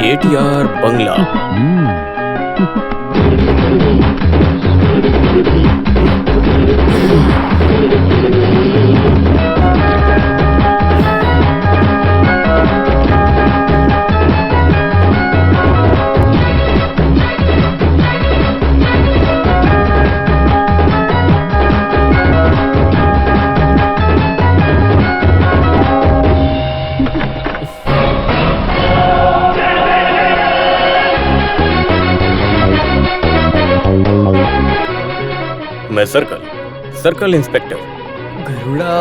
चेटियार बंगला। मैं circle inspector Garuda.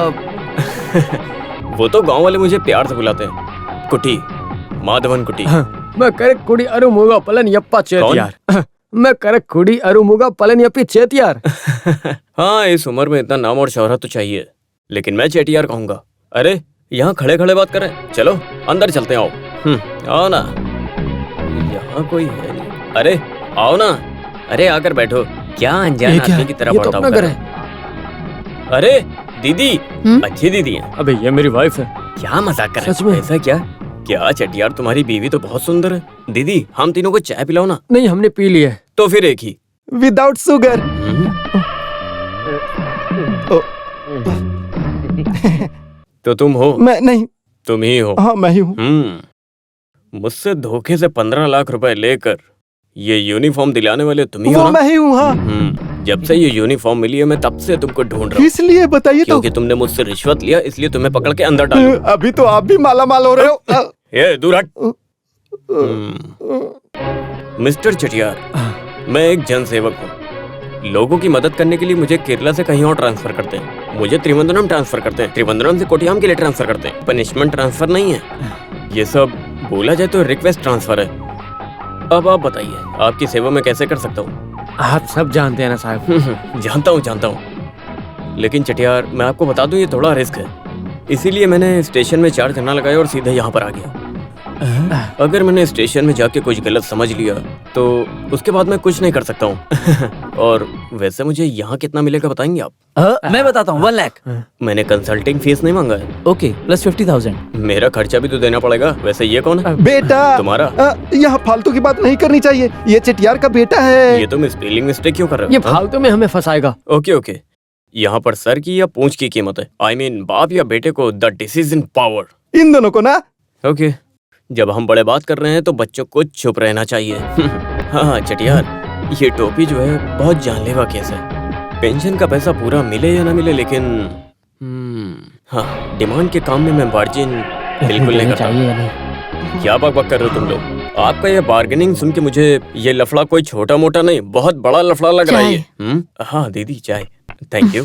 वो तो गांव वाले मुझे प्यार से बुलाते हैं कुटी, माधवन कुटी। मैं करेक्ट कुड़ी अरुमुगा पलन यप्पा चेतियार। मैं करेक्ट कुड़ी अरुमुगा पलन यप्पी चेतियार। हाँ, इस उम्र में इतना नाम और शोहरत तो चाहिए, लेकिन मैं चेटियार कहूंगा। अरे यहाँ खड़े खड़े बात करें, चलो अंदर चलते हैं। आओ। आओ ना, यहाँ कोई है नहीं। अरे आओ ना, अरे आकर बैठो। क्या अनजान आदमी की तरह बढ़ता हुआ है। अरे दीदी, अच्छी दीदी है। अबे ये मेरी वाइफ है। क्या मजाक कर रहे सच में? ऐसा क्या? क्या चटियार, तुम्हारी बीवी तो बहुत सुंदर है। दीदी हम तीनों को चाय पिलाओ ना। नहीं, हमने पी लिया है। तो फिर एक ही विदाउट शुगर। तो तुम हो? मैं नहीं। तुम ही हो? हाँ मैं ही हूँ। मुझसे धोखे से 15 लाख रुपए लेकर ये यूनिफॉर्म दिलाने वाले तुम ही हो वो ना? मैं ही हूँ। हाँ। जब से ये यूनिफॉर्म मिली है मैं तब से तुमको ढूंढ रहा हूँ। इसलिए बताइए तो। क्योंकि तुमने मुझसे रिश्वत लिया, इसलिए तुम्हें पकड़ के अंदर डाला। अभी तो आप भी माला माल हो रहे हो। ये दूर हट। मिस्टर चटियार, मैं एक जन सेवक हूँ। लोगों की मदद करने के लिए मुझे केरला से कहीं और ट्रांसफर करते हैं, मुझे त्रिवेंद्रम ट्रांसफर करते हैं, त्रिवेंद्रम से कोट्याम के लिए ट्रांसफर करते हैं। पनिशमेंट ट्रांसफर नहीं है, ये सब बोला जाए तो रिक्वेस्ट ट्रांसफर है। अब आप बताइए, आपकी सेवा में कैसे कर सकता हूँ? आप सब जानते हैं ना साहब। जानता हूँ। लेकिन चटियार, मैं आपको बता दूं ये थोड़ा रिस्क है, इसीलिए मैंने स्टेशन में 4 धरना लगाया और सीधे यहाँ पर आ गया। अगर मैंने स्टेशन में जाके कुछ गलत समझ लिया तो उसके बाद मैं कुछ नहीं कर सकता हूँ। और वैसे मुझे यहाँ कितना मिलेगा बताएंगे आप? मैं बताता हूँ, 1 लाख। मैंने कंसल्टिंग फीस नहीं मांगा है। Okay, plus 50,000। मेरा खर्चा भी तो देना पड़ेगा। वैसे ये कौन है? बेटा तुम्हारा? यहाँ फालतू की बात नहीं करनी चाहिए। ये चटियार का बेटा है। ये तुम स्पेलिंग मिस्टेक क्यों कर रहे हो? ये फालतू में हमें फंसाएगा। ओके, यहाँ पर सर की या पूंछ की कीमत है। I mean, बाप या बेटे को द डिसीजन पावर। इन दोनों को ना। ओके, जब हम बड़े बात कर रहे हैं तो बच्चों को चुप रहना चाहिए। हाँ चटियार, ये टोपी जो है बहुत जानलेवा केस है। पेंशन का पैसा पूरा मिले या ना मिले, लेकिन हाँ, डिमांड के काम में मैं मार्जिन बिल्कुल नहीं करता। क्या बकबक कर रहे हो तुम लोग? आपका ये बार्गेनिंग सुन के मुझे ये लफड़ा कोई छोटा मोटा नहीं, बहुत बड़ा लफड़ा लग रहा है। हाँ दीदी, चाय। Thank you.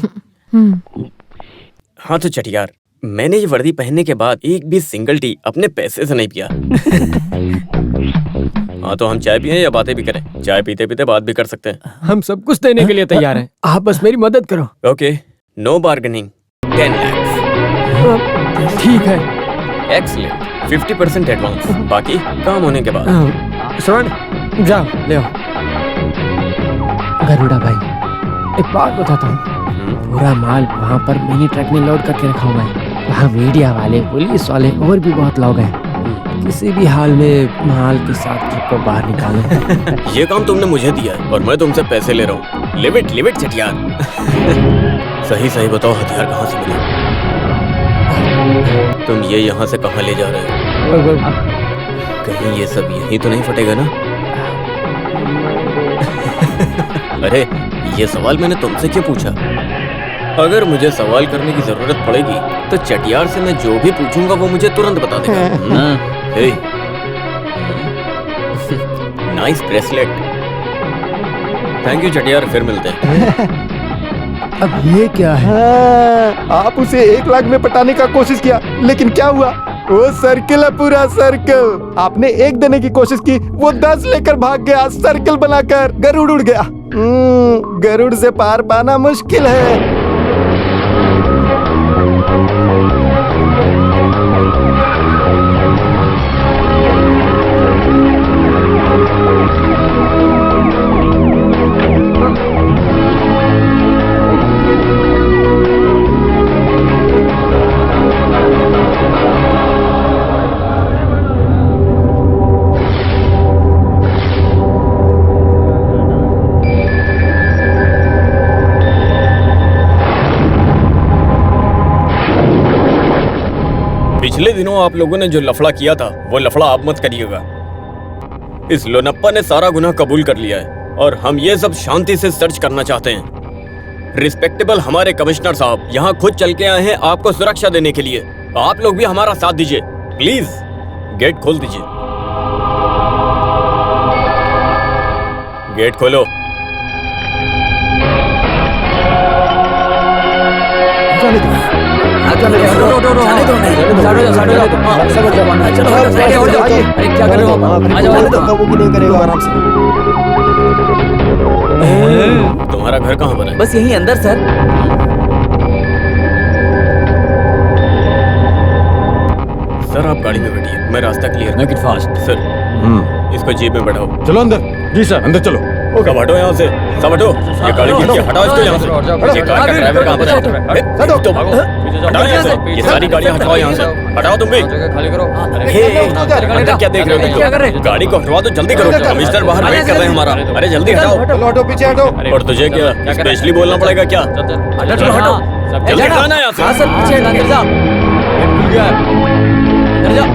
हाँ तो चटियार, मैंने ये वर्दी पहनने के बाद एक भी सिंगल टी अपने पैसे से नहीं पिया। हाँ तो हम चाय पिए या बातें भी करें? चाय पीते पीते बात भी कर सकते हैं। हम सब कुछ देने के लिए तैयार हैं, आप बस मेरी मदद करो। Okay, no bargaining, 10 lakh. ठीक है। एक्सीलेंट, 50% एडवांस, बाकी काम होने के बाद। श्रवण, जाओ ले आओ। गरुड़ा भाई, एक बात बताता हूँ, पूरा माल वहाँ पर मिनी ट्रक में लोड करके रखा हुआ है। वहाँ मीडिया वाले, पुलिस वाले और भी बहुत लोग हैं। किसी भी हाल में माल के साथ ट्रक को बाहर निकालो। ये काम तुमने मुझे दिया है और मैं तुमसे पैसे ले रहा हूँ। लिव इट चटियार। सही बताओ, हथियार कहाँ से मिला? तुम ये यहाँ से कहाँ ले जा रहे हो? कहीं ये सब यहीं तो नहीं फटेगा ना? अरे ये सवाल मैंने तुमसे क्यों पूछा? अगर मुझे सवाल करने की जरूरत पड़ेगी तो चटियार से मैं जो भी पूछूंगा वो मुझे तुरंत बता देगा। हे, नाइस ब्रेसलेट। थैंक यू चटियार, फिर मिलते हैं। अब ये क्या है? आप उसे 1 लाख में पटाने का कोशिश किया, लेकिन क्या हुआ? वो सर्किल है, पूरा सर्किल। आपने 1 देने की कोशिश की, वो 10 लेकर भाग गया। सर्किल बनाकर गरुड़ उड़ गया। गरुड़ से पार पाना मुश्किल है। पिछले दिनों आप लोगों ने जो लफड़ा किया था वो लफड़ा आप मत करिएगा। इस लोनप्पा ने सारा गुनाह कबूल कर लिया है और हम ये सब शांति से सर्च करना चाहते हैं। रिस्पेक्टेबल हमारे कमिश्नर साहब यहाँ खुद चल के आए हैं आपको सुरक्षा देने के लिए। आप लोग भी हमारा साथ दीजिए प्लीज। गेट खोल दीजिए। गेट खोलो। क्या कर रहे हो? आ जाओ। वो भी नहीं करेगा आराम से। तुम्हारा घर कहाँ पर है? बस यहीं अंदर सर। सर आप गाड़ी में बैठिए, मैं रास्ता clear. Make it fast. Sir इसको जीप में बैठाओ। चलो अंदर। जी सर अंदर चलो। सब हटो यहाँ से, सब हटो। ये गाड़ी खींचिए, हटाओ इसको यहाँ से। ये कार का ड्राइवर कहाँ पर है? तुम हटाओ यहाँ से, ये सारी गाड़ियाँ हटाओ यहाँ से। हटाओ तुम भी। खाली करो। अंदर क्या देख रहे हो तुम? गाड़ी को हटवा दो, जल्दी करो। कमिश्नर बाहर वेट कर रहे हैं हमारा। अरे जल्दी हटाओ। हटो पीछे हटो। और तुझे क्या स्पेशली बोलना पड़ेगा क्या? हटो। जल्दी खाना यहाँ से। हाँ सर पीछे अंदर जाओ। अंदर जाओ।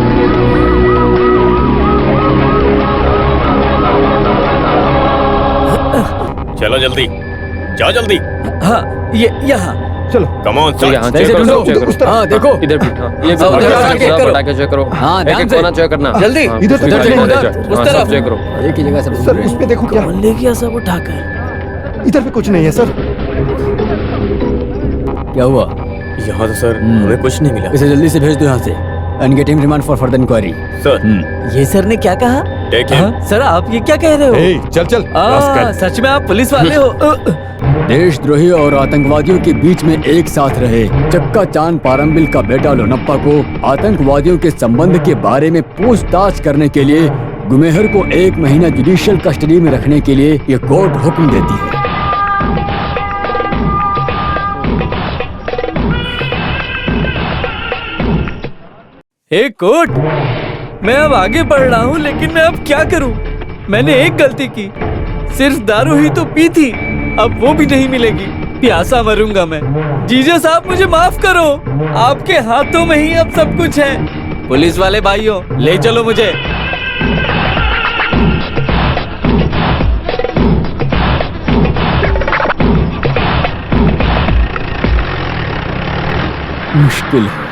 चलो जल्दी, जाओ जल्दी। हाँ ये यहाँ। चलो कम ऑन ऐसे ढूंढो। हाँ देखो इधर भी ये सब चेक करो। पटाखे चेक करो। हाँ, ध्यान एक से। कोना चेक करना। जल्दी। इधर से उधर चेक चेक करो। करो। उस हाँ, तरफ। सब चेक करो। एक ही जगह सब सर उसमें देखो क्या ले गया सब उठाकर। इधर पे कुछ नहीं है सर। क्या हुआ? यहाँ तो सर हमें कुछ नहीं मिला। इसे जल्दी से भेज दो यहाँ से and get him remand for further inquiry. Sir ये सर ने क्या कहा? Take him. सर आप ये क्या कह रहे हो? ए, चल चल रास्कल। सच में आप पुलिस वाले हो? देशद्रोही और आतंकवादियों के बीच में एक साथ रहे चक्का चांद पारंबिल का बेटा लोनप्पा को आतंकवादियों के संबंध के बारे में पूछताछ करने के लिए गुमेहर को 1 महीना जुडिशियल कस्टडी में रखने के लिए ये कोर्ट हुक्म देती है। एक कोर्ट। मैं अब आगे बढ़ रहा हूँ लेकिन मैं अब क्या करूँ? मैंने एक गलती की, सिर्फ दारू ही तो पी थी, अब वो भी नहीं मिलेगी। प्यासा मरूंगा मैं। जीजा साहब मुझे माफ करो, आपके हाथों में ही अब सब कुछ है। पुलिस वाले भाइयों ले चलो मुझे। मुश्किल है।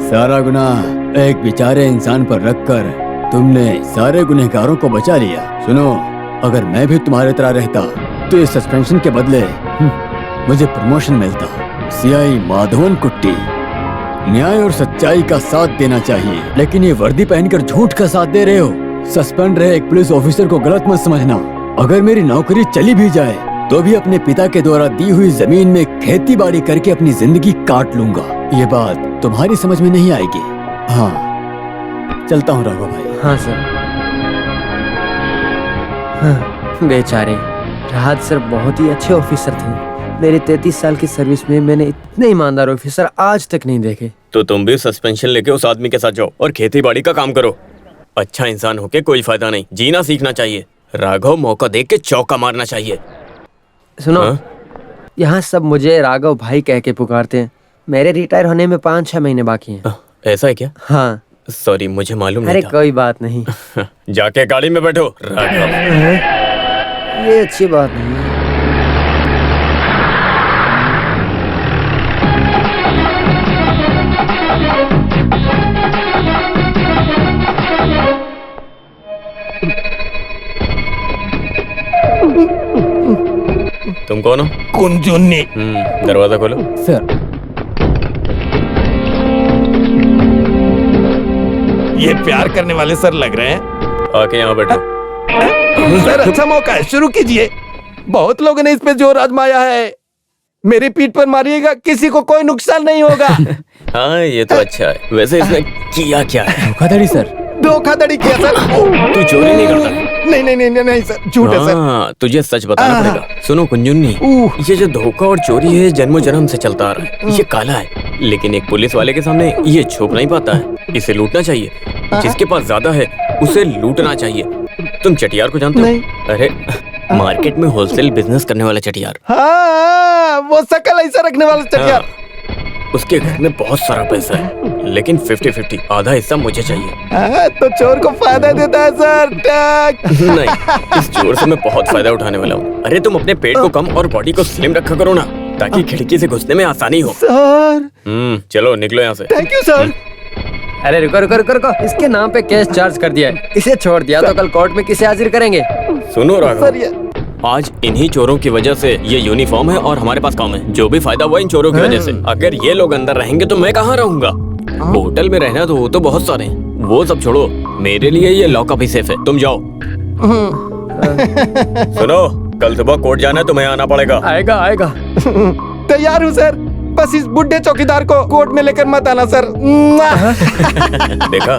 सारा गुनाह एक बेचारे इंसान पर रखकर तुमने सारे गुनहगारों को बचा लिया। सुनो, अगर मैं भी तुम्हारे तरह रहता तो इस सस्पेंशन के बदले मुझे प्रमोशन मिलता। सीआई माधवन कुट्टी, न्याय और सच्चाई का साथ देना चाहिए, लेकिन ये वर्दी पहनकर झूठ का साथ दे रहे हो। सस्पेंड रहे एक पुलिस ऑफिसर को गलत मत समझना। अगर मेरी नौकरी चली भी जाए तो भी अपने पिता के द्वारा दी हुई जमीन में खेती बाड़ी करके अपनी जिंदगी काट लूंगा। ये बात तुम्हारी समझ में नहीं आएगी। हाँ चलता हूँ राघव भाई। हाँ सर। हाँ, बेचारे राहत सर बहुत ही अच्छे ऑफिसर थे। मेरे 33 साल की सर्विस में मैंने इतने ईमानदार ऑफिसर आज तक नहीं देखे। तो तुम भी सस्पेंशन लेके उस आदमी के साथ जाओ और खेती बाड़ी का काम करो। अच्छा इंसान होके कोई फायदा नहीं, जीना सीखना चाहिए। राघव मौका देख के चौका मारना चाहिए। सुनो, हाँ? यहाँ सब मुझे राघव भाई कह के पुकारते हैं। मेरे रिटायर होने में 5-6 महीने बाकी हैं। ऐसा है क्या? हाँ। सॉरी मुझे मालूम अरे नहीं था। कोई बात नहीं। जाके गाड़ी में बैठो राघव। ये अच्छी बात नहीं है। तुम कौन हो? कुंजुन्नी। दरवाजा खोलो। सर ये प्यार करने वाले सर लग रहे हैं। आके यहाँ बैठो। सर अच्छा मौका है, शुरू कीजिए। बहुत लोगों ने इस पे जोर आजमाया है। मेरी पीठ पर मारिएगा, किसी को कोई नुकसान नहीं होगा। हाँ ये तो अच्छा है। वैसे इसने किया क्या है? धोखाधड़ी सर। धोखाधड़ी किया सर। तू चोरी नहीं करता? नहीं नहीं नहीं नहीं सर, झूठ है सर। हाँ, तुझे सच बताना पड़ेगा। सुनो कुंजुन्नी, ये जो धोखा और चोरी है जन्मों जन्म से चलता आ रहा है। ये काला है, लेकिन एक पुलिस वाले के सामने ये छुप नहीं पाता है। इसे लूटना चाहिए। जिसके पास ज्यादा है उसे लूटना चाहिए। तुम चटियार को जानते हो? अरे मार्केट में होलसेल बिजनेस करने वाला चटियार। हाँ, वो शकल ऐसा रखने वाला चटियार। उसके घर में बहुत सारा पैसा है, लेकिन 50-50 आधा हिस्सा मुझे चाहिए। तो चोर को फायदा देता है सर। टक। नहीं, इस चोर से मैं बहुत फायदा उठाने वाला हूँ। अरे तुम अपने पेट को कम और बॉडी को स्लिम रखा करो ना, ताकि खिड़की से घुसने में आसानी हो। सर चलो निकलो यहाँ से। Thank you sir. अरे रुको रुको रुको रुको, इसके नाम पे केस चार्ज कर दिया है। इसे छोड़ दिया तो कल कोर्ट में किसे हाजिर करेंगे? सुनो राघव, सर ये आज इन्हीं चोरों की वजह से ये यूनिफॉर्म है और हमारे पास काम है। जो भी फायदा हुआ इन चोरों की वजह से। अगर ये लोग अंदर रहेंगे तो मैं कहाँ रहूंगा? होटल में रहना तो वो तो बहुत सारे हैं। वो सब छोड़ो, मेरे लिए ये लॉकअप ही सेफ है। तुम जाओ। सुनो, कल सुबह कोर्ट जाना है, तुम्हें आना पड़ेगा। आएगा आएगा। तैयार हूँ सर, बस इस बुढ़े चौकीदार को कोर्ट में लेकर मत आना सर। देखा,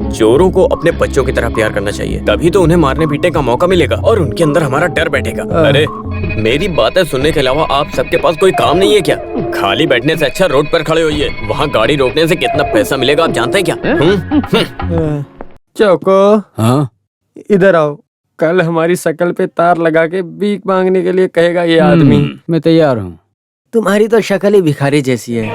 चोरों को अपने बच्चों की तरह प्यार करना चाहिए, तभी तो उन्हें मारने पीटने का मौका मिलेगा और उनके अंदर हमारा डर बैठेगा। अरे मेरी बातें सुनने के अलावा आप सबके पास कोई काम नहीं है क्या? खाली बैठने से अच्छा रोड पर खड़े होइए। वहाँ गाड़ी रोकने से कितना पैसा मिलेगा आप जानते हैं क्या? चौको, हाँ इधर आओ। कल हमारी शकल पे तार लगा के भीख मांगने के लिए कहेगा ये आदमी। मैं तैयार हूँ। तुम्हारी तो शक्ल ही भिखारी जैसी है।